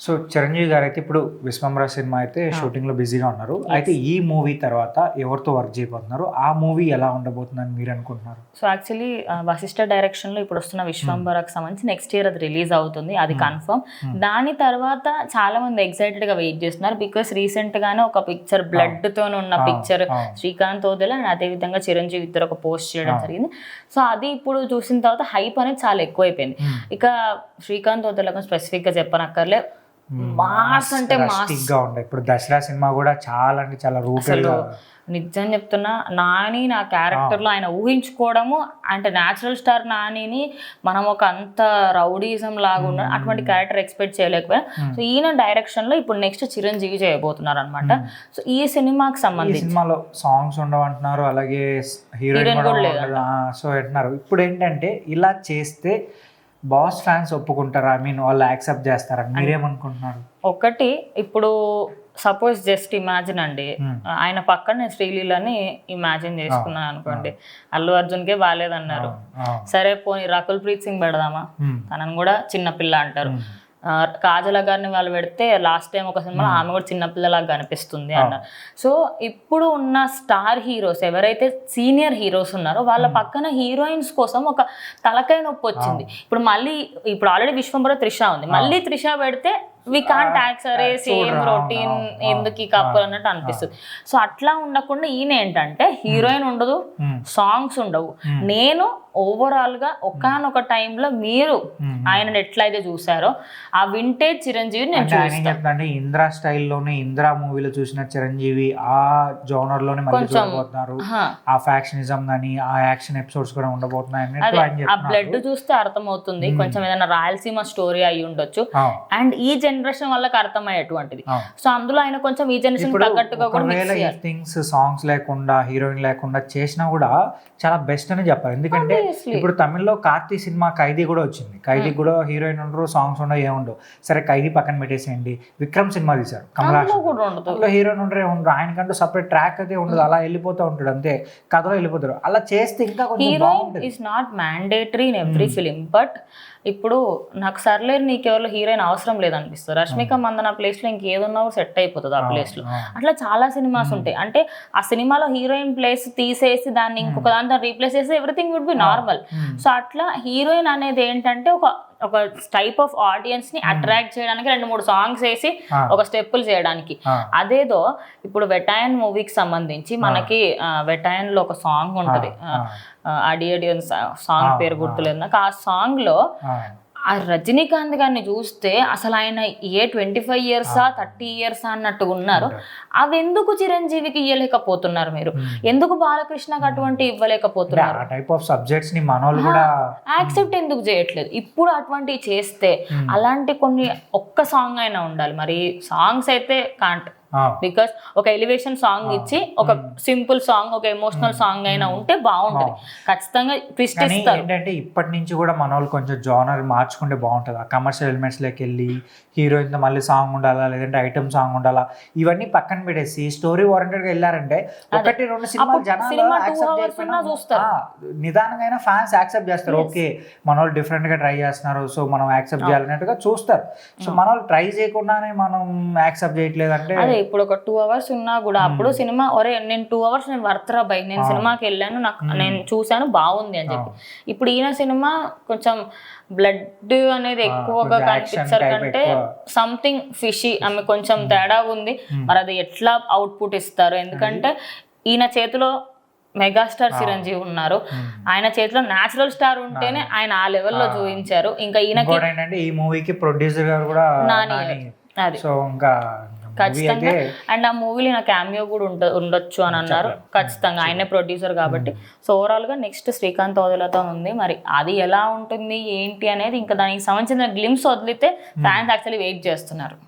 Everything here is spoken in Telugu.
సో చిరంజీవి గారు అయితే ఇప్పుడు విశ్వంబర సినిమా అయితే షూటింగ్ లో బిజీగా ఉన్నారు. అయితే ఈ మూవీ తర్వాత ఎవరితో వర్క్ చేయబోతున్నారు, ఆ మూవీ ఎలా ఉండబోతుందని మీరు అనుకుంటున్నారు? సో యాక్చువల్లీ వశిష్ఠ డైరెక్షన్ లో ఇప్పుడు వస్తున్న విశ్వంబరకు సంబంధించి నెక్స్ట్ ఇయర్ అది రిలీజ్ అవుతుంది, అది కన్ఫర్మ్. దాని తర్వాత చాలా మంది ఎక్సైటెడ్ గా వెయిట్ చేస్తున్నారు. బికాస్ రీసెంట్ గానే ఒక పిక్చర్ బ్లడ్ తో ఉన్న పిక్చర్ శ్రీకాంత్ ఓదెల అండ్ అదే విధంగా చిరంజీవి ఇద్దరు ఒక పోస్ట్ చేయడం జరిగింది. సో అది ఇప్పుడు చూసిన తర్వాత హైప్ అనేది చాలా ఎక్కువైపోయింది. ఇక శ్రీకాంత్ ఓదెలకు స్పెసిఫిక్ గా చెప్పనక్కర్లే, మాస్ అంటే మాస్ గా ఉండే. ఇప్పుడు దసరా సినిమా కూడా చాలా అంటే చాలా రూటెడ్. నిజం చెప్తున్నా, నాని నా క్యారెక్టర్ లో ఆయన ఊహించుకోవడము అంటే న్యాచురల్ స్టార్ నానిని మనం ఒక అంత రౌడీజం లాగా ఉన్న అటువంటి క్యారెక్టర్ ఎక్స్పెక్ట్ చేయలేకపోయా. సో ఈయన డైరెక్షన్ లో ఇప్పుడు నెక్స్ట్ చిరంజీవి చేయబోతున్నారు అనమాట. సో ఈ సినిమాకి సంబంధించి సినిమాలో సాంగ్స్ ఉండవంటున్నారు, అలాగే హీరోయిన్ కూడా ఉండదు. సో అంటున్నారు. ఇప్పుడు ఏంటంటే ఇలా చేస్తే బాస్ ఫ్యాన్స్ ఒప్పుకుంటారా, ఐ మీన్ వాళ్ళు యాక్సెప్ట్ చేస్తారా, మీరేమనుకుంటున్నారు? ఒకటి, ఇప్పుడు సపోజ్ జస్ట్ ఇమాజిన్ అండి, ఆయన పక్కన నేను శ్రీలీలని ఇమాజిన్ చేసుకున్నాను అనుకోండి, అల్లు అర్జున్కే బాగాలేదన్నారు, సరే పోనీ రకుల్ ప్రీత్ సింగ్ పెడదామా, తనని కూడా చిన్నపిల్ల అంటారు. కాజల గారిని వాళ్ళు పెడితే లాస్ట్ టైం ఒక సినిమాలో ఆమె కూడా చిన్నపిల్లలాగా కనిపిస్తుంది అన్నారు. సో ఇప్పుడు ఉన్న స్టార్ హీరోస్ ఎవరైతే సీనియర్ హీరోస్ ఉన్నారో వాళ్ళ పక్కన హీరోయిన్స్ కోసం ఒక తలకాయ నొప్పి వచ్చింది. ఇప్పుడు ఆల్రెడీ విశ్వంబర త్రిష ఉంది, మళ్ళీ త్రిష పెడితే వి కాంట్ యాక్ట్, సరే సేమ్ రొటీన్ ఎందుకు ఈ కప్పులు అన్నట్టు అనిపిస్తుంది. సో అట్లా ఉండకుండా ఈయన ఏంటంటే హీరోయిన్ ఉండదు, సాంగ్స్ ఉండవు. నేను ఓవరాల్ గా ఒకానొక టైంలో మీరు ఆయనను ఎట్లయితే చూసారో ఆ వింటేజ్ చిరంజీవి నేను చూస్తాను. ఇంద్రా స్టైల్లోనే, ఇంద్రా మూవీలో చూసిన చిరంజీవి ఆ జోనర్ లోనే చూడబోతున్నారు. ఆ ఫ్యాక్షనిజం గానీ ఆ యాక్షన్ ఎపిసోడ్స్ కూడా ఉండబోతున్నాయి. ఆ బ్లడ్ చూస్తే అర్థమవుతుంది, కొంచెం ఏదైనా రాయలసీమ స్టోరీ అయి ఉండొచ్చు. అండ్ ఈ జనరేషన్ వాళ్ళకి అర్థమయ్యేటువంటిది. సో అందులో ఆయన కొంచెం ఈ జనరేషన్ తగ్గట్టుగా కూడా థింగ్స్ సాంగ్స్ లేకుండా హీరోయిన్ లేకుండా చేసినా కూడా చాలా బెస్ట్ అని చెప్పాలి. ఎందుకంటే ఇప్పుడు తమిళ్లో కార్తీ సినిమా ఖైదీ కూడా వచ్చింది. ఖైదీ కూడా హీరోయిన్ ఉండరు, సాంగ్స్ ఉండవు, ఏముండవు. సరే ఖైదీ పక్కన పెట్టేసేయండి, విక్రమ్ సినిమా తీశారు, కమల్ హాసన్ హీరోయిన్ ఉండరు, ఏముండరు, ఆయనకంటూ సపరేట్ ట్రాక్ అయితే ఉండదు, అలా వెళ్ళిపోతూ ఉంటాడు, అంతే కథలో వెళ్ళిపోతారు. అలా చేస్తే ఇంకా heroine is not mandatory in every film. But ఇప్పుడు నాకు సర్లేరు నీకెవరిలో హీరోయిన్ అవసరం లేదనిపిస్తుంది, రష్మిక మందన ప్లేస్ లో ఇంకేదన్నా సెట్ అయిపోతుంది ఆ ప్లేస్ లో. అట్లా చాలా సినిమాస్ ఉంటాయి. అంటే ఆ సినిమాలో హీరోయిన్ ప్లేస్ తీసేసి దాన్ని ఇంకొక దాంతో రీప్లేస్ చేసి everything would be normal. So అట్లా హీరోయిన్ అనేది ఏంటంటే ఒక టైప్ ఆఫ్ ఆడియన్స్ ని అట్రాక్ట్ చేయడానికి 2-3 సాంగ్స్ వేసి ఒక స్టెప్పులు చేయడానికి. అదేదో ఇప్పుడు వెటాయన్ మూవీకి సంబంధించి మనకి వెటాయన్ లో ఒక సాంగ్ ఉంటది, అడియడియన్ సాంగ్ పేరు గుర్తులేదు నాకు. ఆ సాంగ్ లో ఆ రజనీకాంత్ గారిని చూస్తే అసలు ఆయన 25 ఇయర్సా 30 ఇయర్సా అన్నట్టు ఉన్నారు. అవి ఎందుకు చిరంజీవికి ఇవ్వలేకపోతున్నారు మీరు? ఎందుకు బాలకృష్ణకి అటువంటి ఇవ్వలేకపోతున్నారు? యాక్సెప్ట్ ఎందుకు చేయట్లేదు? ఇప్పుడు అటువంటివి చేస్తే అలాంటి కొన్ని ఒక్క సాంగ్ అయినా ఉండాలి. మరి సాంగ్స్ అయితే కాంట్, బికాస్ ఒక ఎలివేషన్ సాంగ్ ఇచ్చి ఒక సింపుల్ సాంగ్, ఒక ఎమోషనల్ సాంగ్ అయినా ఉంటే బాగుంటది. ఖచ్చితంగా ట్విస్ట్ ఇస్తారు. ఏంటంటే ఇప్పటి నుంచి కూడా మన వాళ్ళు కొంచెం జోనర్ మార్చుకుంటే బాగుంటుంది. ఆ కమర్షియల్ ఎలిమెంట్స్ లోకి వెళ్ళి హీరోయిన్ తో మళ్ళీ సాంగ్ ఉండాలా, లేదంటే ఐటమ్ సాంగ్ ఉండాలా, ఇవన్నీ పక్కన పెట్టేసి స్టోరీ ఓరియంటెడ్ గా వెళ్ళారంటే 1-2 సినిమాలు జనాలు చూస్తారు, నిదానంగా ఫ్యాన్స్ యాక్సెప్ట్ చేస్తారు. ఓకే మన వాళ్ళు డిఫరెంట్ గా ట్రై చేస్తున్నారు, సో మనం యాక్సెప్ట్ చేయాలన్నట్టుగా చూస్తారు. సో మన వాళ్ళు ట్రై చేయకుండానే మనం యాక్సెప్ట్ చేయట్లేదు అంటే ఇప్పుడు ఒక 2 అవర్స్ ఉన్నా కూడా అప్పుడు సినిమా ఒరే నేను 2 అవర్స్ నేను వర్తరా బై, నేను సినిమాకి వెళ్ళాను, నేను చూసాను బాగుంది అని చెప్పి. ఇప్పుడు ఈయన సినిమా కొంచెం బ్లడ్ అనేది ఎక్కువగా కనిపించారు కంటే సంథింగ్ ఫిషీ, ఆమె కొంచెం తేడా ఉంది. మరి అది ఎట్లా అవుట్పుట్ ఇస్తారు? ఎందుకంటే ఈయన చేతిలో మెగాస్టార్ చిరంజీవి ఉన్నారు, ఆయన చేతిలో న్యాచురల్ స్టార్ ఉంటేనే ఆయన ఆ లెవెల్లో చూపించారు. ఇంకా ఈయనకి ఈ మూవీకి ప్రొడ్యూసర్ గారు కూడా నాని, అది ఖచ్చితంగా. అండ్ ఆ మూవీలో నా క్యామియో కూడా ఉండొచ్చు అని అన్నారు. ఖచ్చితంగా ఆయనే ప్రొడ్యూసర్ కాబట్టి. సో ఓవరాల్ గా నెక్స్ట్ శ్రీకాంత్ ఓదెలతో ఉంది. మరి అది ఎలా ఉంటుంది ఏంటి అనేది ఇంకా దానికి సంబంధించిన గ్లిమ్స్ వదిలితే ఫ్యాన్స్ యాక్చువల్లీ వెయిట్ చేస్తున్నారు.